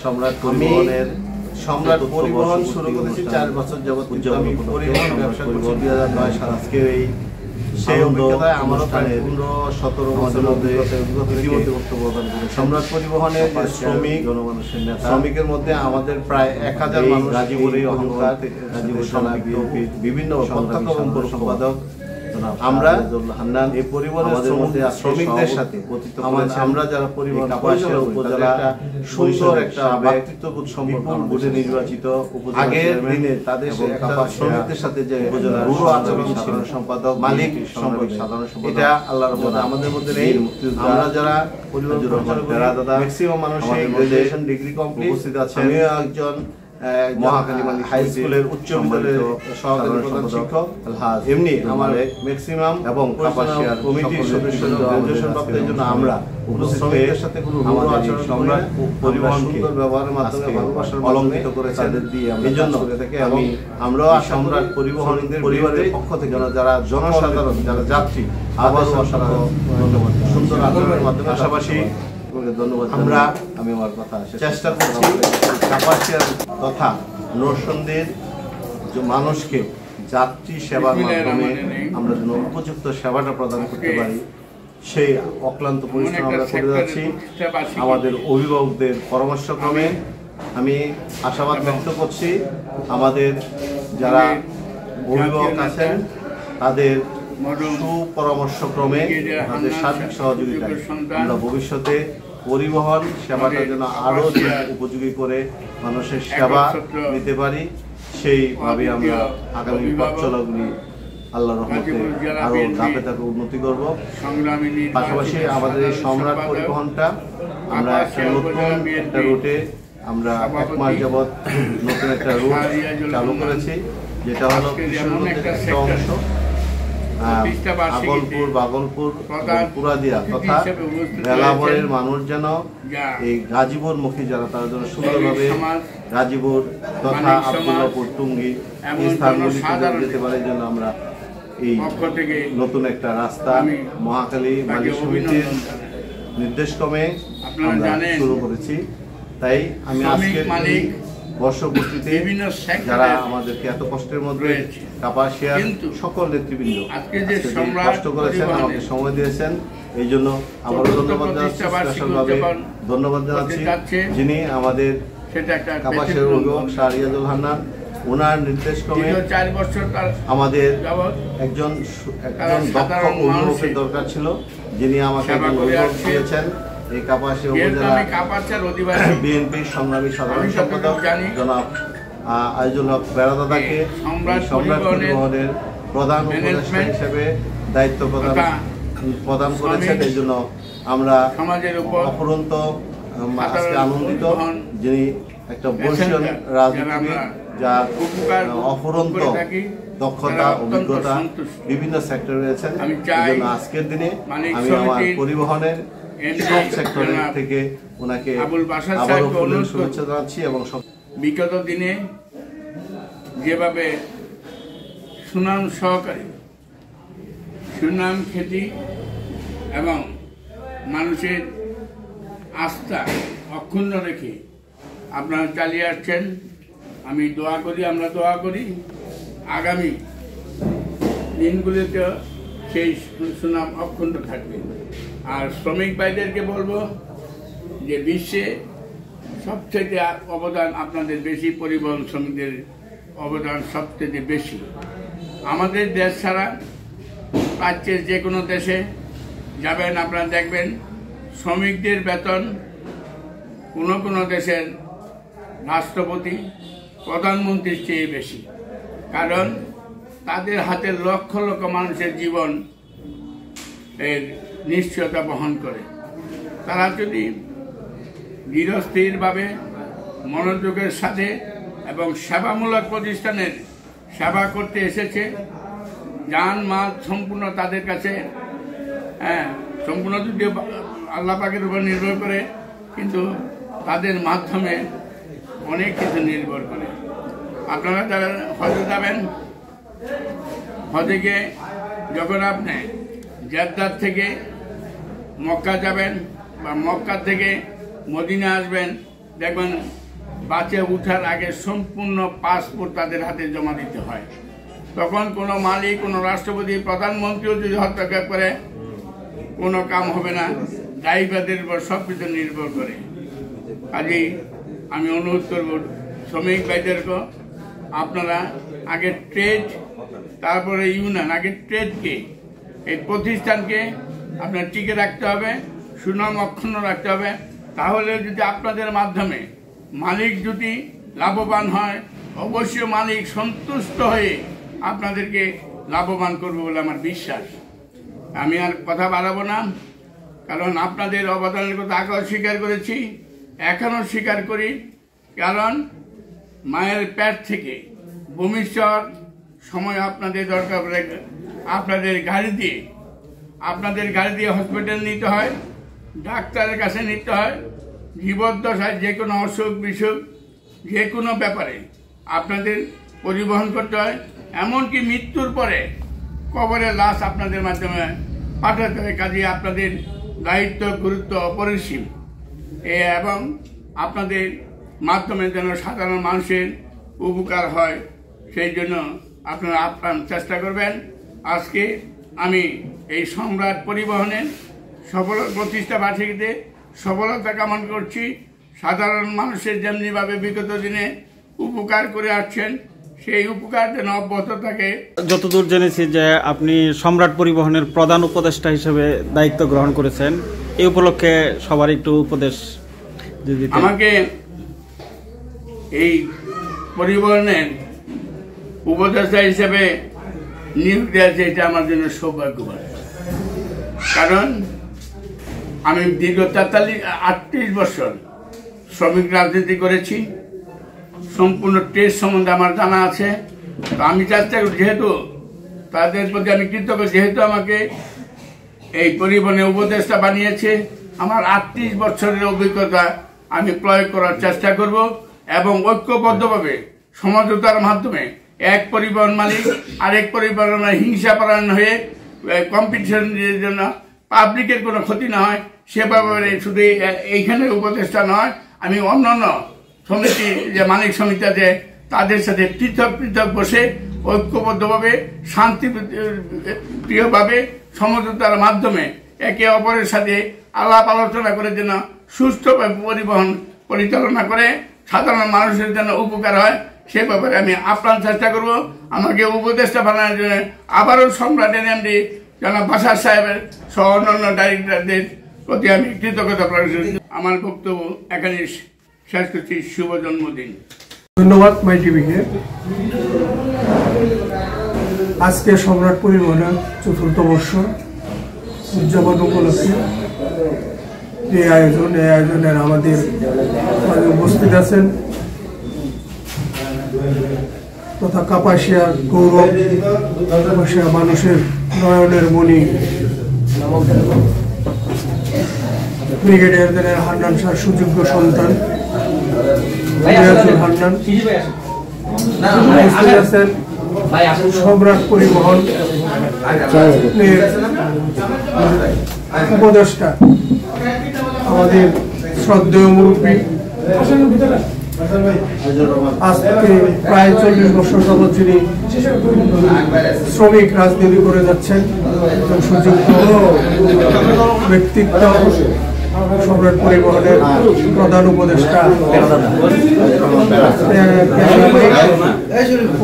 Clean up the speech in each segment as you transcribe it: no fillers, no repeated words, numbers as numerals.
সম্রাট পরিবহনের পরিবহন শুরু করেছি 4 বছর যাবত। আমি পরিবহন ব্যবসা করছি 2009 সাল। আজকে এই সেই অভিজ্ঞতায় আমারও প্রায় 15-17 বছরের মধ্যে সম্রাট পরিবহনের শ্রমিক জনমানুষের নেতা, শ্রমিকের মধ্যে আমাদের প্রায় 1000 মানুষ গাজীপুরের অহংকার, গাজীপুর বিভিন্ন সম্পাদক আমরা এই পরিবারের শ্রমিকদের সাথে আমরা যারা পরিবার উপজেলা সুন্দর একটা ব্যক্তিত্ববোধ সম্পর্ক বুঝে নির্বাচিত আগের দিনে তাদের শ্রমিকদের সাথে যে রূঢ় আচরণ ছিল সম্পাদক মালিক সাধারণ সম্পাদক, এটা আল্লাহর রহমতে আমাদের মধ্যে নেই। আমরা যারা পরিবার দাদা ম্যাক্সিমাম মানুষের গ্রাজুয়েশন ডিগ্রি কমপ্লিট উপস্থিত আছে। আমিও একজন মহাখালী হাই স্কুলের উচ্চ বিদ্যালয়ের সহকারী প্রধান শিক্ষক। এমনি আমার ম্যাক্সিমাম এবং কমিটির সদস্যরা গ্রাজুয়েশন প্রাপ্তের জন্য আমরা শ্রমিকদের সাথে কোনো রূঢ় আচরণ সম্রাট পরিবহন সুন্দর ব্যবহারের মাধ্যমে ভালোবাসার অলঙ্কৃত করে তাদের দিয়ে এই জন্য এবং আমরাও সম্রাট পরিবহনদের পরিবারের পক্ষ থেকে যারা জনসাধারণ যারা যাত্রী আবার ধন্যবাদ সুন্দর আচরণের মাধ্যমে পাশাপাশি ধন্যবাদ আমরা আমি আমার কথা চেষ্টা করছি কাপাসিয়ার তথা নরসিংদীর মানুষকে যাত্রী সেবার মাধ্যমে আমরা যেন উপযুক্ত সেবাটা প্রদান করতে পারি সেই অক্লান্ত পরিশ্রম আমরা করে যাচ্ছি। আমাদের অভিভাবকদের পরামর্শক্রমে আমি আশাবাদ ব্যক্ত করছি আমাদের যারা অভিভাবক আছেন তাদের সুপরামর্শক্রমে তাদের সার্বিক সহযোগিতায় আমরা ভবিষ্যতে পরিবহন সেবাটা যেন আরো উপযোগী করে মানুষের সেবা নিতে পারি সেইভাবে আমরা আগামী পথ চলাগুলি আল্লাহর রহমতে আরো ধাপে ধাপে উন্নতি করব। পাশাপাশি আমাদের এই সম্রাট পরিবহনটা আমরা নতুন একটা রুটে আমরা 1 মাস যাবৎ নতুন একটা রুট চালু করেছি, যেটা হলো কিশোরগঞ্জের একটা অংশ বাগলপুর পুরাদিয়া তথা বেলাবরের মানুষ যেন এই গাজীপুর মুখী যারা তারা যেন সুন্দরভাবে গাজীপুর তথা আব্দুল্লাহপুর টুঙ্গি এই স্থানগুলিতে যেতে পারে। এই জন্য আমরা এই নতুন একটা রাস্তা মহাখালী মালিক সমিতির নির্দেশক্রমে আমরা শুরু করেছি। তাই আমি আজকে বর্ষপূর্তিতে যারা আমাদেরকে এত কষ্টের মধ্যে কাপাসিয়ার সকল নেতৃবৃন্দ কষ্ট করেছেন আমাকে সময় দিয়েছেন এই জন্য আবারও ধন্যবাদ জানাচ্ছি, স্পেশালভাবে ধন্যবাদ জানাচ্ছি যিনি আমাদের কাপাসিয়ার অভিভাবক শাহরিয়াজুল হান্নান। ওনার নির্দেশক্রমে 4 বছর আমাদের একজন দক্ষ অভিভাবকের দরকার ছিল যিনি আমাকে অভিভাবক দিয়েছেন। এই কাপাসিয়া উপজেলা বিএনপির সংগ্রামী সাধারণ সম্পাদক জনাব আইজুল হক বেড়াদাদাকে সম্রাট পরিবহনের প্রধান উপদেষ্টা হিসেবে দায়িত্ব প্রদান করেছেন। এই জন্য আমরা অফুরন্ত আজকে আনন্দিত, যিনি একটা বর্ষীয় রাজনীতিবিদ যার অফুরন্ত দক্ষতা অভিজ্ঞতা বিভিন্ন সেক্টরে রয়েছেন। এই জন্য আজকের দিনে আমি আমার পরিবহনের সব সেক্টরের থেকে ওনাকে আবারও ফুলের শুভেচ্ছা জানাচ্ছি। এবং বিগত দিনে যেভাবে সুনাম সহকারী সুনাম খ্যাতি এবং মানুষের আস্থা অক্ষুণ্ণ রেখে আপনারা চালিয়ে আসছেন, আমি দোয়া করি আমরা দোয়া করি আগামী দিনগুলিতে সেই সুনাম অক্ষুণ্ণ থাকবে। আর শ্রমিক ভাইদেরকে বলবো যে বিশ্বে সবচেয়ে অবদান আপনাদের বেশি, পরিবহন শ্রমিকদের অবদান সবচেয়ে বেশি। আমাদের দেশ ছাড়া প্রাচ্যের যে কোনো দেশে যাবেন আপনারা দেখবেন শ্রমিকদের বেতন কোনো দেশের রাষ্ট্রপতি প্রধানমন্ত্রীর চেয়ে বেশি, কারণ তাদের হাতে লক্ষ লক্ষ মানুষের জীবন এর নিশ্চয়তা বহন করে। তারা যদি ধীরস্থিরভাবে মনোযোগের সাথে এবং সেবামূলক প্রতিষ্ঠানের সেবা করতে এসেছে, জান মাল সম্পূর্ণ তাদের কাছে সম্পূর্ণ যদি আল্লাহ পাকের উপর নির্ভর করে, কিন্তু তাদের মাধ্যমে অনেক কিছু নির্ভর করে। আপনারা যারা হজে যাবেন, হজে গিয়ে যখন আপনি জেদ্দার থেকে মক্কা যাবেন বা মক্কা থেকে মদিনা আসবেন, দেখবেন বাসে উঠার আগে সম্পূর্ণ পাসপোর্ট তাদের হাতে জমা দিতে হয়। তখন কোনো মালিক, কোনো রাষ্ট্রপতি, প্রধানমন্ত্রীও যদি হস্তক্ষেপ করে কোনো কাম হবে না, ড্রাইভারদের উপর সব কিছু নির্ভর করে। কাজেই আমি অনুরোধ করব শ্রমিক ভাইদেরকে, আপনারা আগে ট্রেড, তারপরে ইউনিয়ন, আগে ট্রেডকে, এই প্রতিষ্ঠানকে আপনার টিকে রাখতে হবে, সুনাম অক্ষুণ্ণ রাখতে হবে। তাহলে যদি আপনাদের মাধ্যমে মালিক যদি লাভবান হয়, অবশ্যই মালিক সন্তুষ্ট হয়ে আপনাদেরকে লাভবান করবে বলে আমার বিশ্বাস। আমি আর কথা বাড়াবো না, কারণ আপনাদের অবদানের কথা আগেও স্বীকার করেছি, এখনও স্বীকার করি। কারণ মায়ের পেট থেকে ভবিষ্যৎ সময় আপনাদের দরকার পড়ে আপনাদের গাড়ি দিয়ে হসপিটাল নিতে হয়, ডাক্তারের কাছে নিতে হয়। জীবদ্দশায় যে কোনো অসুখ বিসুখ, যে কোনো ব্যাপারে আপনাদের পরিবহন করতে হয়। এমনকি মৃত্যুর পরে কবরের লাশ আপনাদের মাধ্যমে পাঠাতে হয়। কাজে আপনাদের দায়িত্ব, গুরুত্ব অপরিসীম। এবং আপনাদের মাধ্যমে যেন সাধারণ মানুষের উপকার হয়, সেই জন্য আপনারা আপ্রাণ চেষ্টা করবেন। আজকে আমি এই সম্রাট পরিবহনের প্রতিষ্ঠা বার্ষিকীতে সফলতা কামনা করছি। সাধারণ মানুষের যেমনিভাবে বিগত দিনে উপকার করে আসছেন, সেই উপকার যেন অব্যাহত থাকে। যতদূর জেনেছি যে আপনি সম্রাট পরিবহনের প্রধান উপদেষ্টা হিসেবে দায়িত্ব গ্রহণ করেছেন, এই উপলক্ষে সবার একটু উপদেশ যদি। আমাকে এই পরিবহনের উপদেষ্টা হিসেবে নিয়োগ দেওয়া, এটা আমার জন্য সৌভাগ্যবান। কারণ আমি দীর্ঘ 38 বছর শ্রমিক রাজনীতি করেছি, সম্পূর্ণ ট্রেড সম্বন্ধে আমার জানা আছে। তো আমি চেষ্টা করি, যেহেতু তাদের প্রতি আমি কৃতজ্ঞ, যেহেতু আমাকে এই পরিবহনের উপদেষ্টা বানিয়েছে, আমার 38 বছরের অভিজ্ঞতা আমি প্রয়োগ করার চেষ্টা করব এবং ঐক্যবদ্ধভাবে সমঝোতার মাধ্যমে এক পরিবহন মালিক আরেক পরিবহন হিংসাপরায়ণ হয়ে কম্পিটিশনের জন্য পাবলিকের কোনো ক্ষতি না হয়, সে ব্যাপারে শুধু এইখানে উপদেষ্টা নয়, আমি অন্যান্য সমিতি, যে মালিক সমিতি আছে, তাদের সাথে পৃথক পৃথক বসে ঐক্যবদ্ধভাবে শান্তিপ্রিয়ভাবে সমঝোতার মাধ্যমে একে অপরের সাথে আলাপ আলোচনা করে যেন সুষ্ঠুভাবে পরিবহন পরিচালনা করে সাধারণ মানুষের যেন উপকার হয়, সে ব্যাপারে আমি আপ্রাণ চেষ্টা করব। আমাকে উপদেষ্টা বানানোর জন্য আবারও সম্রাট এমডি জনাব বাশার সাহেবের সহ অন্যান্য ডাইরেক্টরদের প্রতি আমি কৃতজ্ঞতা প্রকাশ করি। আমার বক্তব্য এখানে শেষ করছি। শুভ জন্মদিন। ধন্যবাদ মাই টিভিকে। আজকে সম্রাট পরিবহনের 4th বর্ষ উদযাপন উপলক্ষে এই আয়োজনের আমাদের উপস্থিত আছেন তথা কাপাসিয়া গৌরব, কাপাসিয়া মানুষের নয়নের মণি ব্রিগেডিয়ার জেনারেল হান্নান শাহর সুযোগ্য সন্তান হান্নান, উপস্থিত আছেন সম্রাট পরিবহন উপদেষ্টা আমাদের শ্রদ্ধেয় মুরব্বী, আজকে প্রায় 40 বছর যাবৎ যিনি শ্রমিক রাজনীতি করে যাচ্ছেন, সুযোগ্য ব্যক্তিত্ব সম্রাট পরিবহনের প্রধান উপদেষ্টা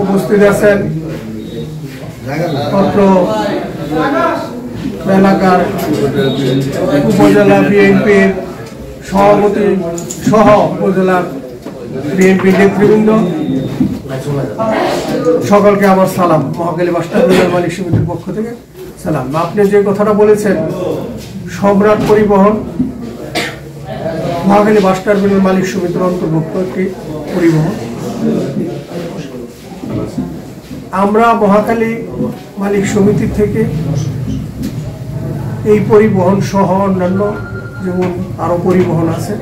উপস্থিত আছেন অত্র এলাকার উপজেলা বিএনপির সভাপতি সহ উপজেলার বিএনপি নেতৃবৃন্দ, সকলকে আমার সালাম। মহাখালী বাস টার্মিনাল মালিক সমিতির পক্ষ থেকে সালাম। আপনি যে কথাটা বলেছেন, সম্রাট পরিবহন মহাখালী বাস টার্মিনাল মালিক সমিতির অন্তর্ভুক্ত একটি পরিবহন। আমরা মহাখালী মালিক সমিতি থেকে এই পরিবহন সহ অন্যান্য যেমন আরো পরিবহন আছে,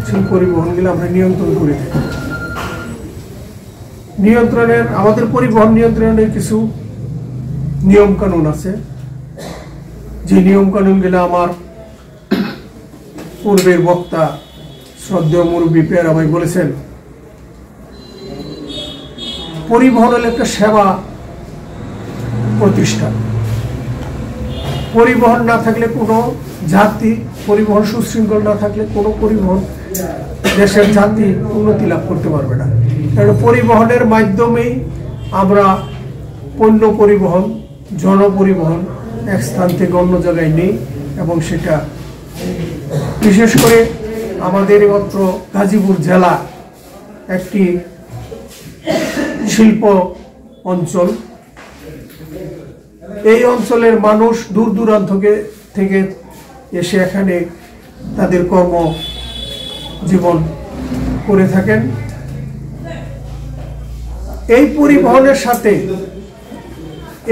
সেই পরিবহনগুলো আমরা নিয়ন্ত্রণ করে থাকি। আমাদের পরিবহন নিয়ন্ত্রণের কিছু নিয়ম কানুন আছে, যে নিয়ম কানুনগুলো আমার পূর্বের বক্তা শ্রদ্ধেয় মুরব্বী পেয়ারা ভাই বলেছেন, পরিবহন হলো একটা সেবা প্রতিষ্ঠান। পরিবহন না থাকলে কোনো জাতি, পরিবহন সুশৃঙ্খল না থাকলে কোনো পরিবহন দেশের জাতি উন্নতি লাভ করতে পারবে না। কারণ পরিবহনের মাধ্যমেই আমরা পণ্য পরিবহন, জনপরিবহন এক স্থান থেকে অন্য জায়গায় নেই, এবং সেটা বিশেষ করে আমাদের মাত্র গাজীপুর জেলা একটি শিল্প অঞ্চল। এই অঞ্চলের মানুষ দূর দূরান্ত থেকে এসে এখানে তাদের কর্ম জীবন করে থাকেন। এই পরিবহনের সাথে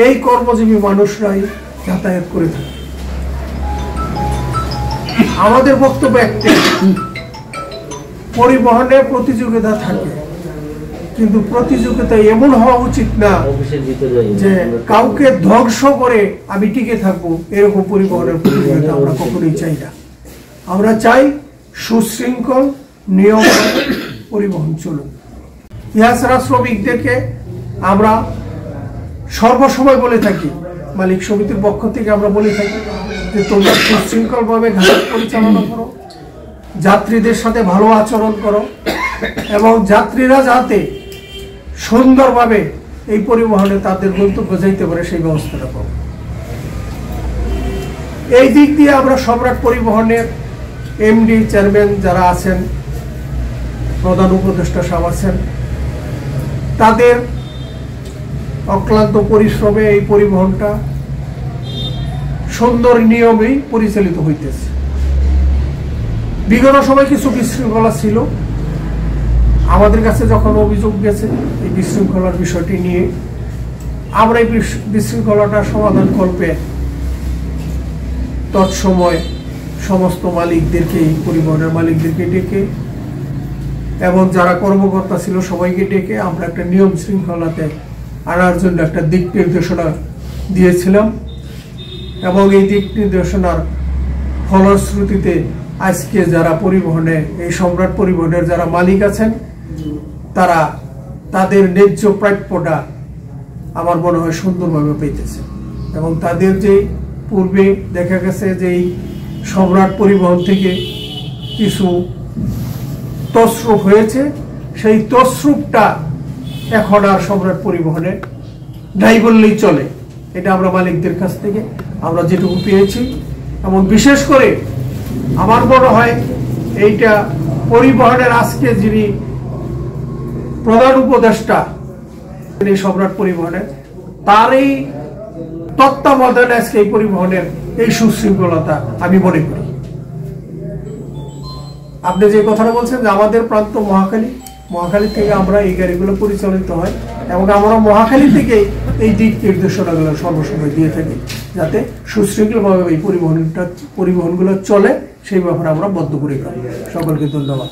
এই কর্মজীবী মানুষরাই যাতায়াত করে থাকে। আমাদের বক্তব্য একটাই, পরিবহনে প্রতিযোগিতা থাকে, কিন্তু প্রতিযোগিতা এমন হওয়া উচিত না যে কাউকে ধ্বংস করে আমি টিকে থাকবো। এরকম পরিবহনের প্রতিযোগিতা আমরা কখনোই চাই না। আমরা চাই সুশৃঙ্খল নিয়ম পরিবহন চলুন। ইহাছাড়া শ্রমিকদেরকে আমরা সর্বসময় বলে থাকি, মালিক সমিতির পক্ষ থেকে আমরা বলে থাকি যে তোমরা সুশৃঙ্খলভাবে ঘাট পরিচালনা করো, যাত্রীদের সাথে ভালো আচরণ করো, এবং যাত্রীরা যাতে সুন্দরভাবে এই পরিবহনে তাদের গন্তব্যে যাইতে পারে সেই ব্যবস্থাটা করো। এই দিক দিয়ে আমরা সম্রাট পরিবহনের এমডি, চেয়ারম্যান যারা আছেন, প্রধান উপদেষ্টা সাহেব আছেন, তাদের অক্লান্ত পরিশ্রমে এই পরিবহনটা সুন্দর নিয়মেই পরিচালিত হইতেছে। বিগত সময় কিছু বিশৃঙ্খলা ছিল, আমাদের কাছে যখন অভিযোগ গেছে এই বিশৃঙ্খলার বিষয়টি নিয়ে, আমরা এই বিশৃঙ্খলাটা সমাধান করবে তৎসময় সমস্ত মালিকদেরকে, পরিবহনের মালিকদেরকে ডেকে এবং যারা কর্মকর্তা ছিল সবাইকে ডেকে আমরা একটা নিয়ম শৃঙ্খলাতে আনার জন্য একটা দিক নির্দেশনা দিয়েছিলাম, এবং এই দিক নির্দেশনার ফলশ্রুতিতে আজকে যারা পরিবহনে, এই সম্রাট পরিবহনের যারা মালিক আছেন, তারা তাদের ন্যায্য প্রাপ্যটা আমার মনে হয় সুন্দরভাবে পেতেছে। এবং তাদের যে পূর্বে দেখা গেছে যে এই সম্রাট পরিবহন থেকে কিছু তছরূপ হয়েছে, সেই তছরূপটা এখন আর সম্রাট পরিবহনে নাই বললেই চলে। এটা আমরা মালিকদের কাছ থেকে আমরা যেটুকু পেয়েছি, এবং বিশেষ করে আমার মনে হয় এইটা পরিবহনের আজকে যিনি প্রধান উপদেষ্টা এই সম্রাট পরিবহনের, তার এই তত্ত্বাবধানে আজকে এই পরিবহনের এই সুশৃঙ্খলতা আমি মনে করি। আপনি যে কথাটা বলছেন যে আমাদের প্রান্ত মহাখালী থেকে আমরা এই গাড়িগুলো পরিচালিত হয়, এবং আমরা মহাখালী থেকে এই দিক নির্দেশনাগুলো সর্বসময় দিয়ে থাকি যাতে সুশৃঙ্খলভাবে এই পরিবহনগুলো চলে, সেই ব্যাপারে আমরা বদ্ধপরিকর। সকলকে ধন্যবাদ।